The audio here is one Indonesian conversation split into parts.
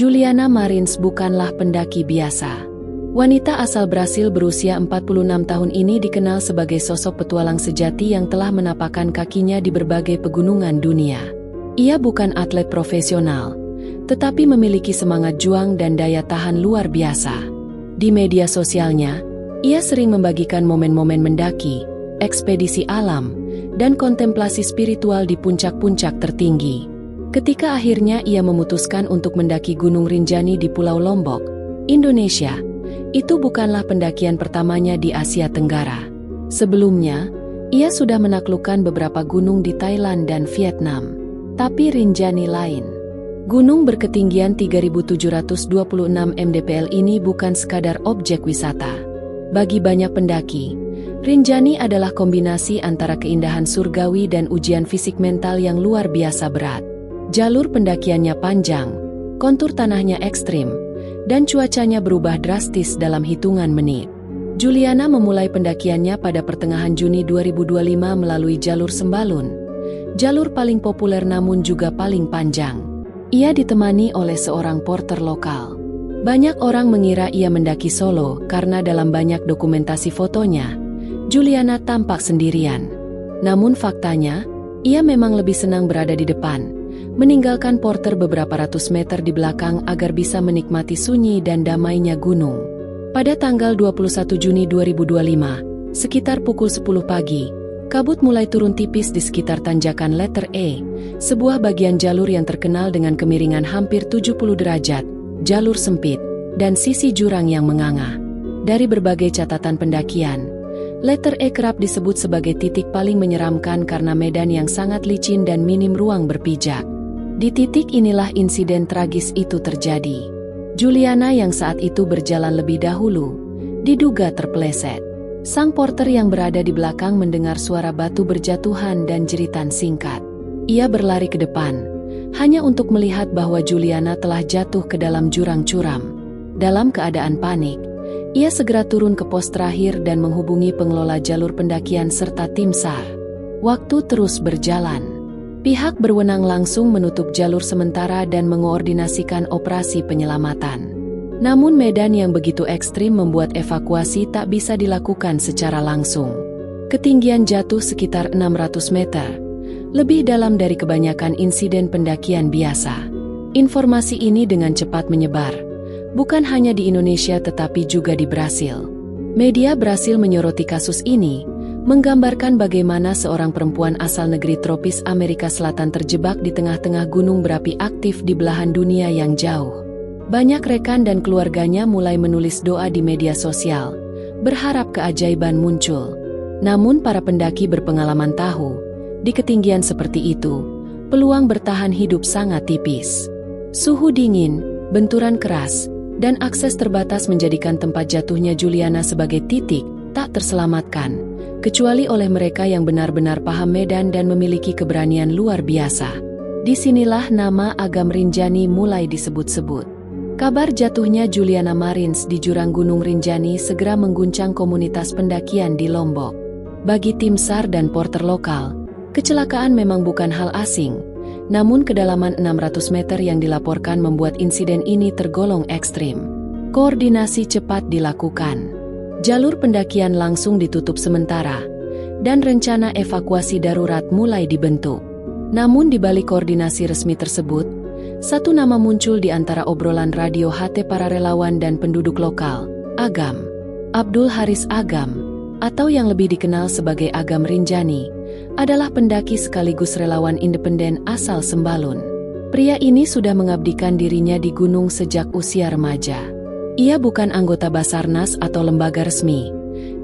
Juliana Marins bukanlah pendaki biasa. Wanita asal Brasil berusia 46 tahun ini dikenal sebagai sosok petualang sejati yang telah menapakkan kakinya di berbagai pegunungan dunia. Ia bukan atlet profesional, tetapi memiliki semangat juang dan daya tahan luar biasa. Di media sosialnya, ia sering membagikan momen-momen mendaki, ekspedisi alam, dan kontemplasi spiritual di puncak-puncak tertinggi. Ketika akhirnya ia memutuskan untuk mendaki Gunung Rinjani di Pulau Lombok, Indonesia, itu bukanlah pendakian pertamanya di Asia Tenggara. Sebelumnya, ia sudah menaklukkan beberapa gunung di Thailand dan Vietnam. Tapi Rinjani lain. Gunung berketinggian 3.726 mdpl ini bukan sekadar objek wisata. Bagi banyak pendaki, Rinjani adalah kombinasi antara keindahan surgawi dan ujian fisik mental yang luar biasa berat. Jalur pendakiannya panjang, kontur tanahnya ekstrim, dan cuacanya berubah drastis dalam hitungan menit. Juliana memulai pendakiannya pada pertengahan Juni 2025 melalui jalur Sembalun, jalur paling populer namun juga paling panjang. Ia ditemani oleh seorang porter lokal. Banyak orang mengira ia mendaki solo karena dalam banyak dokumentasi fotonya, Juliana tampak sendirian. Namun faktanya, ia memang lebih senang berada di depan, meninggalkan porter beberapa ratus meter di belakang agar bisa menikmati sunyi dan damainya gunung. Pada tanggal 21 Juni 2025, sekitar pukul 10 pagi, kabut mulai turun tipis di sekitar tanjakan letter E, sebuah bagian jalur yang terkenal dengan kemiringan hampir 70 derajat, jalur sempit, dan sisi jurang yang menganga. Dari berbagai catatan pendakian, letter E kerap disebut sebagai titik paling menyeramkan karena medan yang sangat licin dan minim ruang berpijak. Di titik inilah insiden tragis itu terjadi. Juliana yang saat itu berjalan lebih dahulu, diduga terpeleset. Sang porter yang berada di belakang mendengar suara batu berjatuhan dan jeritan singkat. Ia berlari ke depan, hanya untuk melihat bahwa Juliana telah jatuh ke dalam jurang curam. Dalam keadaan panik, ia segera turun ke pos terakhir dan menghubungi pengelola jalur pendakian serta tim SAR. Waktu terus berjalan. Pihak berwenang langsung menutup jalur sementara dan mengoordinasikan operasi penyelamatan. Namun medan yang begitu ekstrim membuat evakuasi tak bisa dilakukan secara langsung. Ketinggian jatuh sekitar 600 meter, lebih dalam dari kebanyakan insiden pendakian biasa. Informasi ini dengan cepat menyebar, bukan hanya di Indonesia tetapi juga di Brasil. Media Brasil menyoroti kasus ini, menggambarkan bagaimana seorang perempuan asal negeri tropis Amerika Selatan terjebak di tengah-tengah gunung berapi aktif di belahan dunia yang jauh. Banyak rekan dan keluarganya mulai menulis doa di media sosial, berharap keajaiban muncul. Namun para pendaki berpengalaman tahu, di ketinggian seperti itu, peluang bertahan hidup sangat tipis. Suhu dingin, benturan keras, dan akses terbatas menjadikan tempat jatuhnya Juliana sebagai titik tak terselamatkan, kecuali oleh mereka yang benar-benar paham medan dan memiliki keberanian luar biasa. Disinilah nama Agam Rinjani mulai disebut-sebut. Kabar jatuhnya Juliana Marins di jurang Gunung Rinjani segera mengguncang komunitas pendakian di Lombok. Bagi tim SAR dan porter lokal, kecelakaan memang bukan hal asing, namun kedalaman 600 meter yang dilaporkan membuat insiden ini tergolong ekstrim. Koordinasi cepat dilakukan. Jalur pendakian langsung ditutup sementara, dan rencana evakuasi darurat mulai dibentuk. Namun di balik koordinasi resmi tersebut, satu nama muncul di antara obrolan radio HT para relawan dan penduduk lokal, Agam. Abdul Haris Agam, atau yang lebih dikenal sebagai Agam Rinjani, adalah pendaki sekaligus relawan independen asal Sembalun. Pria ini sudah mengabdikan dirinya di gunung sejak usia remaja. Ia bukan anggota Basarnas atau lembaga resmi,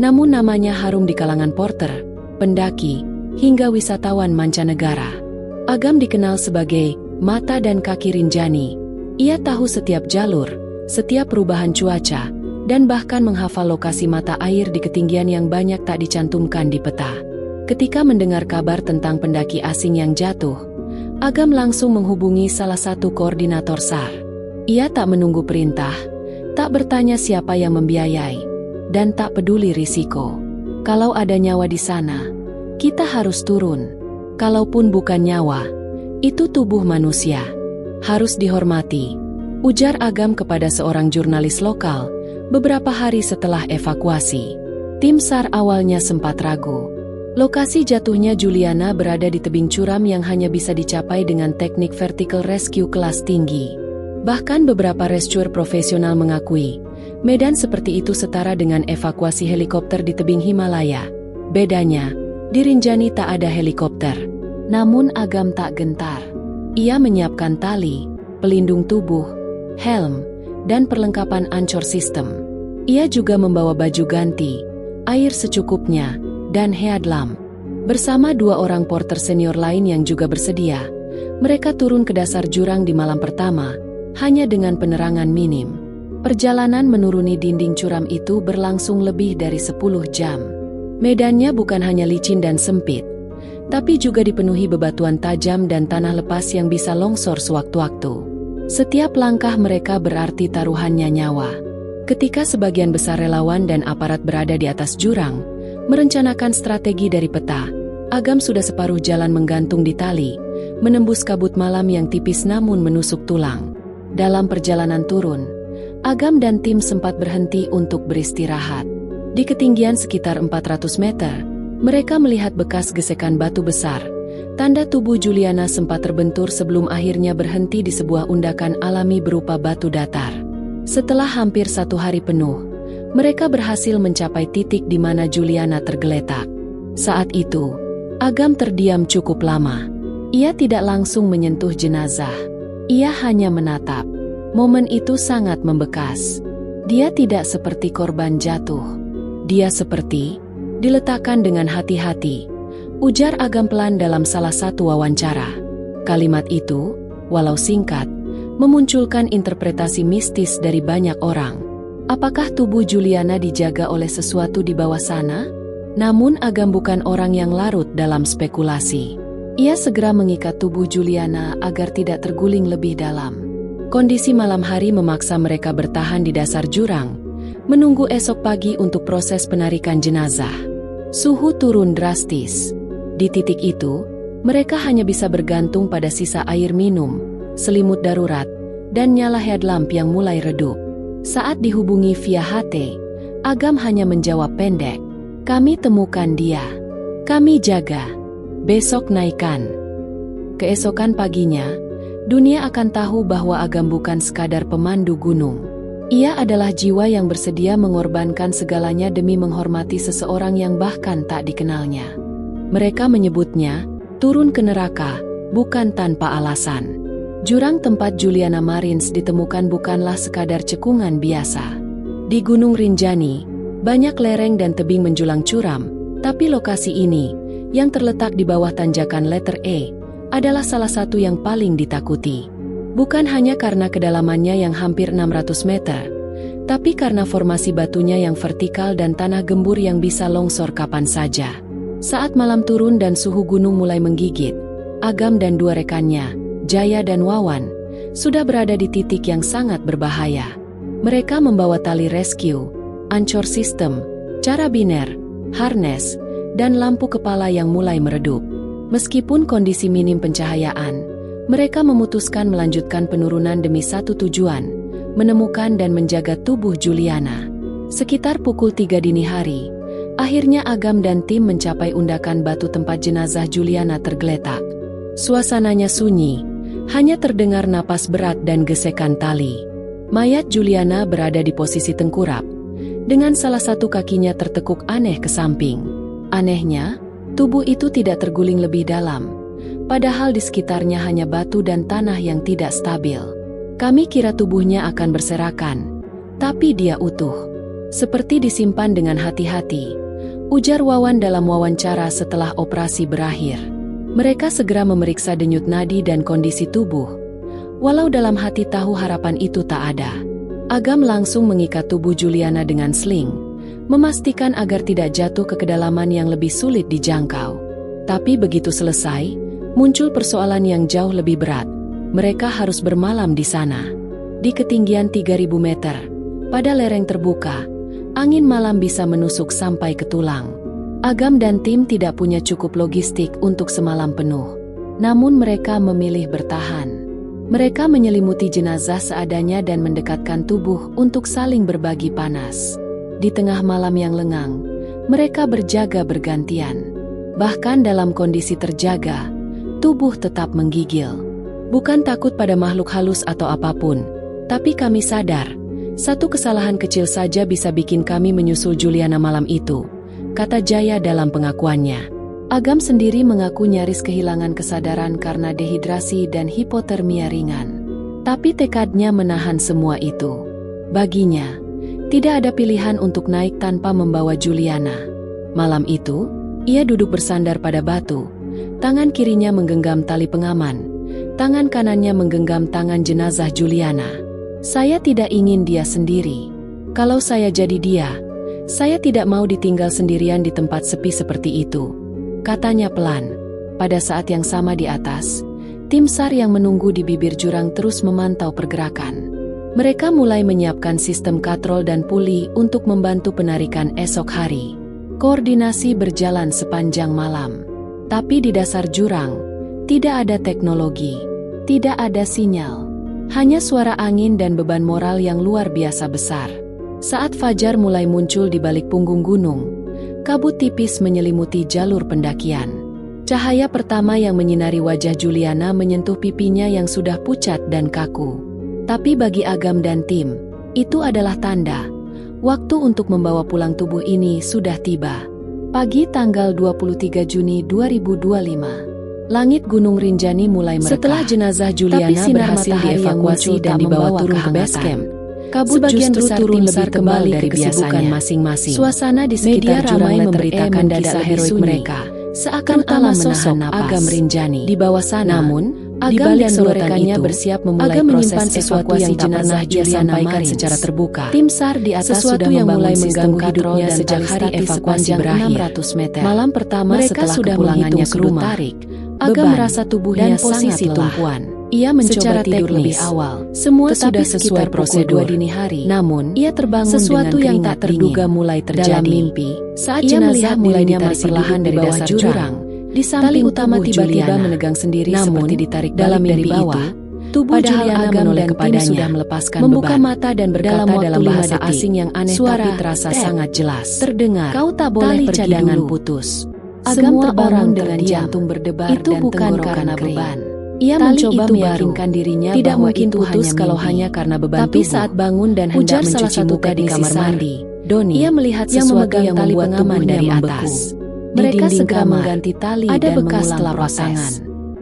namun namanya harum di kalangan porter, pendaki, hingga wisatawan mancanegara. Agam dikenal sebagai mata dan kaki Rinjani. Ia tahu setiap jalur, setiap perubahan cuaca, dan bahkan menghafal lokasi mata air di ketinggian yang banyak tak dicantumkan di peta. Ketika mendengar kabar tentang pendaki asing yang jatuh, Agam langsung menghubungi salah satu koordinator SAR. Ia tak menunggu perintah, tak bertanya siapa yang membiayai, dan tak peduli risiko. Kalau ada nyawa di sana, kita harus turun. Kalaupun bukan nyawa, itu tubuh manusia. Harus dihormati. ujar Agam kepada seorang jurnalis lokal beberapa hari setelah evakuasi. Tim SAR awalnya sempat ragu. Lokasi jatuhnya Juliana berada di tebing curam yang hanya bisa dicapai dengan teknik vertical rescue kelas tinggi. Bahkan beberapa rescuer profesional mengakui, medan seperti itu setara dengan evakuasi helikopter di tebing Himalaya. Bedanya, di Rinjani tak ada helikopter. Namun Agam tak gentar. Ia menyiapkan tali, pelindung tubuh, helm, dan perlengkapan anchor system. Ia juga membawa baju ganti, air secukupnya, dan headlamp. Bersama 2 orang porter senior lain yang juga bersedia, mereka turun ke dasar jurang di malam pertama, hanya dengan penerangan minim. Perjalanan menuruni dinding curam itu berlangsung lebih dari 10 jam. Medannya bukan hanya licin dan sempit, tapi juga dipenuhi bebatuan tajam dan tanah lepas yang bisa longsor sewaktu-waktu. Setiap langkah mereka berarti taruhannya nyawa. Ketika sebagian besar relawan dan aparat berada di atas jurang, merencanakan strategi dari peta, Agam sudah separuh jalan menggantung di tali, menembus kabut malam yang tipis namun menusuk tulang. Dalam perjalanan turun, Agam dan tim sempat berhenti untuk beristirahat. Di ketinggian sekitar 400 meter, mereka melihat bekas gesekan batu besar. Tanda tubuh Juliana sempat terbentur sebelum akhirnya berhenti di sebuah undakan alami berupa batu datar. Setelah hampir 1 hari penuh, mereka berhasil mencapai titik di mana Juliana tergeletak. Saat itu, Agam terdiam cukup lama. Ia tidak langsung menyentuh jenazah. Ia hanya menatap. Momen itu sangat membekas. Dia tidak seperti korban jatuh. Dia seperti diletakkan dengan hati-hati, ujar Agam pelan dalam salah satu wawancara. Kalimat itu, walau singkat, memunculkan interpretasi mistis dari banyak orang. Apakah tubuh Juliana dijaga oleh sesuatu di bawah sana? Namun Agam bukan orang yang larut dalam spekulasi. Ia segera mengikat tubuh Juliana agar tidak terguling lebih dalam. Kondisi malam hari memaksa mereka bertahan di dasar jurang, menunggu esok pagi untuk proses penarikan jenazah. Suhu turun drastis. Di titik itu, mereka hanya bisa bergantung pada sisa air minum, selimut darurat, dan nyala headlamp yang mulai redup. Saat dihubungi via HT, Agam hanya menjawab pendek, "Kami temukan dia. Kami jaga. Besok naikkan." Keesokan paginya, dunia akan tahu bahwa Agam bukan sekadar pemandu gunung. Ia adalah jiwa yang bersedia mengorbankan segalanya demi menghormati seseorang yang bahkan tak dikenalnya. Mereka menyebutnya turun ke neraka, bukan tanpa alasan. Jurang tempat Juliana Marins ditemukan bukanlah sekadar cekungan biasa. Di Gunung Rinjani, banyak lereng dan tebing menjulang curam, tapi lokasi ini, yang terletak di bawah tanjakan letter E, adalah salah satu yang paling ditakuti. Bukan hanya karena kedalamannya yang hampir 600 meter, tapi karena formasi batunya yang vertikal dan tanah gembur yang bisa longsor kapan saja. Saat malam turun dan suhu gunung mulai menggigit, Agam dan 2 rekannya, Jaya dan Wawan, sudah berada di titik yang sangat berbahaya. Mereka membawa tali rescue, anchor system, carabiner, harness, dan lampu kepala yang mulai meredup. Meskipun kondisi minim pencahayaan, mereka memutuskan melanjutkan penurunan demi satu tujuan, menemukan dan menjaga tubuh Juliana. Sekitar pukul 3 dini hari, akhirnya Agam dan tim mencapai undakan batu tempat jenazah Juliana tergeletak. Suasananya sunyi, hanya terdengar napas berat dan gesekan tali. Mayat Juliana berada di posisi tengkurap, dengan salah satu kakinya tertekuk aneh ke samping. Anehnya, tubuh itu tidak terguling lebih dalam, padahal di sekitarnya hanya batu dan tanah yang tidak stabil. Kami kira tubuhnya akan berserakan, tapi dia utuh. Seperti disimpan dengan hati-hati, ujar Wawan dalam wawancara setelah operasi berakhir. Mereka segera memeriksa denyut nadi dan kondisi tubuh, walau dalam hati tahu harapan itu tak ada. Agam langsung mengikat tubuh Juliana dengan sling, memastikan agar tidak jatuh ke kedalaman yang lebih sulit dijangkau. Tapi begitu selesai, muncul persoalan yang jauh lebih berat. Mereka harus bermalam di sana. Di ketinggian 3000 meter, pada lereng terbuka, angin malam bisa menusuk sampai ke tulang. Agam dan tim tidak punya cukup logistik untuk semalam penuh. Namun mereka memilih bertahan. Mereka menyelimuti jenazah seadanya dan mendekatkan tubuh untuk saling berbagi panas. Di tengah malam yang lengang, mereka berjaga bergantian. Bahkan dalam kondisi terjaga, tubuh tetap menggigil. Bukan takut pada makhluk halus atau apapun, tapi kami sadar, satu kesalahan kecil saja bisa bikin kami menyusul Juliana malam itu, kata Jaya dalam pengakuannya. Agam sendiri mengaku nyaris kehilangan kesadaran karena dehidrasi dan hipotermia ringan. Tapi tekadnya menahan semua itu. Baginya, tidak ada pilihan untuk naik tanpa membawa Juliana. Malam itu, ia duduk bersandar pada batu. Tangan kirinya menggenggam tali pengaman. Tangan kanannya menggenggam tangan jenazah Juliana. Saya tidak ingin dia sendiri. Kalau saya jadi dia, saya tidak mau ditinggal sendirian di tempat sepi seperti itu, katanya pelan. Pada saat yang sama di atas, tim SAR yang menunggu di bibir jurang terus memantau pergerakan. Mereka mulai menyiapkan sistem katrol dan puli untuk membantu penarikan esok hari. Koordinasi berjalan sepanjang malam. Tapi di dasar jurang, tidak ada teknologi, tidak ada sinyal. Hanya suara angin dan beban moral yang luar biasa besar. Saat fajar mulai muncul di balik punggung gunung, kabut tipis menyelimuti jalur pendakian. Cahaya pertama yang menyinari wajah Juliana menyentuh pipinya yang sudah pucat dan kaku. Tapi bagi Agam dan tim, itu adalah tanda. Waktu untuk membawa pulang tubuh ini sudah tiba. Pagi tanggal 23 Juni 2025. Langit Gunung Rinjani mulai mereka. Setelah jenazah Juliana berhasil dievakuasi dan dibawa turun ke base camp, kabut justru turun lebih tebal dari biasanya. Masing-masing. Suasana di sekitar jurang memberitakan kisah heroik mereka. Seakan alam menahan napas. Agam Rinjani di bawah sana. Namun, Agam dan rekannya bersiap memulai proses sesuatu yang jenazah dia sampaikan secara terbuka. Tim SAR di atas sudah mulai mengganggu hidupnya sejak hari evakuasi berakhir. 600 meter. Malam pertama mereka setelah kepulangannya ke rumah. Agam merasa tubuhnya sangat lelah. Ia mencoba tidur lebih awal. Semua sudah sesuai prosedur dini hari. Namun, ia terbangun sesuatu yang tak terduga mulai terjadi. Dalam mimpi, saat jenazah mulai ditarik perlahan dari bawah jurang, di samping utama tiba-tiba menegang sendiri seperti ditarik dalam dari bawah. Tubuh Juliana menoleh kepadanya, sudah melepaskan membuka mata dan berkata dalam bahasa asing yang aneh tapi terasa sangat jelas. Terdengar, kau tak boleh pergi dulu. Putus. Agam terbangun dengan jantung berdebar itu dan bukan karena beban. Ia mencoba meyakinkan dirinya tidak mungkin putus kalau hanya karena beban tubuh. Tapi saat bangun dan hendak mencuci muka di kamar mandi, Doni, ia melihat sesuatu yang tali pengaman dari atas. Mereka segera mengganti tali dan bekas telapak tangan.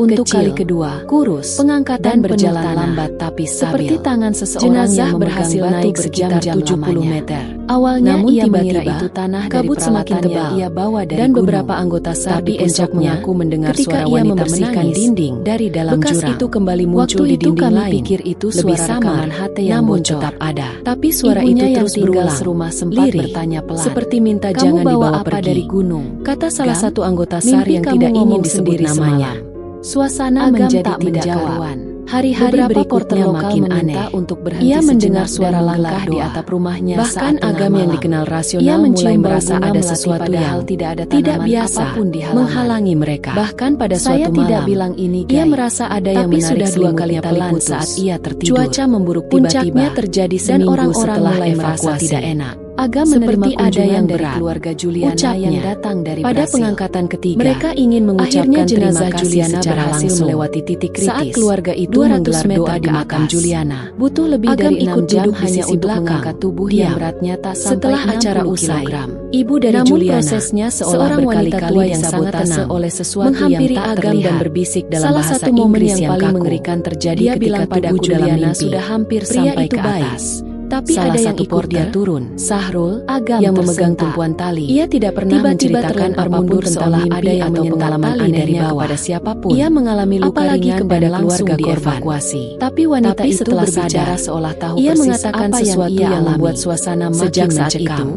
Untuk kali kedua, kurus, pengangkatan berjalan lambat tapi stabil. Seperti tangan seseorang yang berhasil naik sekitar 70 meter. Awalnya namun ia mengira itu tanah kabut dari semakin tebal ia bawa dari dan beberapa anggota SAR di puncaknya mendengar suara wanita menangis dinding dari dalam bekas jurang. Itu kembali muncul di dinding lain. Pikir itu suara rekaman HT yang bocor. Tetap ada. Tapi suara ibunya itu terus berulang. Serumah sempat bertanya pelan. Seperti minta jangan dibawa pergi dari gunung. Kata salah satu anggota SAR yang tidak ingin disebut namanya. Suasana menjadi tidak karuan. Hari-hari berikutnya makin aneh. Untuk berhenti ia mendengar suara langkah di atap rumahnya. Bahkan Agam yang dikenal rasional mulai merasa ada sesuatu yang tidak biasa menghalangi mereka. Bahkan pada suatu malam, tidak bilang ini ia merasa ada yang menarik sudah 2 kali pelan saat ia tertidur. Cuaca memburuk tiba-tiba terjadi seminggu setelah evakuasi tidak enak. Agam seperti ada yang dari keluarga Juliana yang datang dari pada Brasil. Pengangkatan ketiga, mereka ingin mengucapkan jenazah Juliana berhasil melewati titik kritis. Saat keluarga itu menggelar doa di makam Juliana, butuh lebih dari 6 jam hanya untuk mengangkat tubuh yang beratnya tak sampai setelah acara usai. Ibu dari Juliana, prosesnya seorang wanita tua yang sangat tenang oleh sesuatu yang tak terlihat dan berbisik dalam bahasa Inggris. Salah satu momen yang paling mengerikan terjadi ketika tubuh Juliana sudah hampir sampai ke atas. Tapi salah ada yang ikut dia turun. Sahrul, Agam yang memegang tumpuan tali. Ia tidak pernah menceritakan apapun tentang ada yang atau pengalaman anehnya kepada siapapun. Ia mengalami luka ringan kepada keluarga dievakuasi. Tapi wanita itu setelah berbicara seolah tahu ia mengatakan sesuatu yang membuat suasana makin mencekam.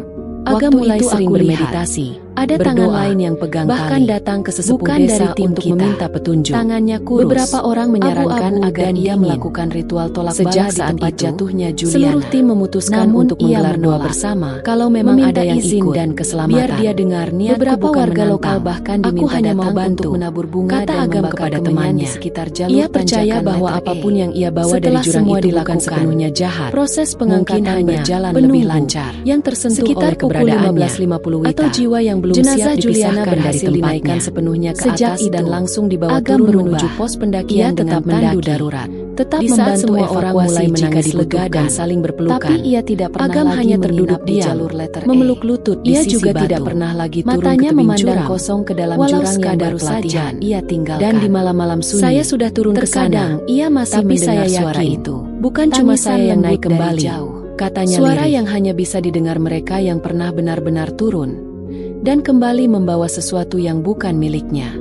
Agam mulai sering bermeditasi. Ada tangan lain yang pegang bahkan datang ke sesepuh desa untuk meminta petunjuk. Tangannya kurus. Beberapa orang menyarankan agar ia melakukan ritual tolak bala di tempat jatuhnya Juliana. Seluruh tim memutuskan untuk menggelar doa bersama. Kalau memang ada yang izin dan keselamatan. Biar dia dengar niatku beberapa warga lokal bahkan diminta datang untuk menabur bunga dan membakar kemenyan di sekitar jalur. Ia percaya bahwa apapun yang ia bawa dari jurang itu bukan sepenuhnya jahat. Proses pengangkatan berjalan lebih lancar. Yang tersentuh oleh keberadaannya atau jiwa yang belum siap dipisahkan dari tempatnya sepenuhnya ke atas dan langsung dibawa turun menuju pos pendakian dengan tandu darurat. Tetap membantu semua orang mulai menangis lega dan saling berpelukan. Tapi ia tidak pernah lagi hanya terduduk di jalur letter memeluk lutut di sisi batu. Tidak pernah lagi turun matanya ke memandang kosong ke dalam jurang yang baru saja ia tinggalkan. Dan di malam-malam sunyi, saya sudah turun ke sana. Ia masih tapi mendengar suara itu. Bukan cuma saya yang naik kembali, katanya suara yang hanya bisa didengar mereka yang pernah benar-benar turun dan kembali membawa sesuatu yang bukan miliknya.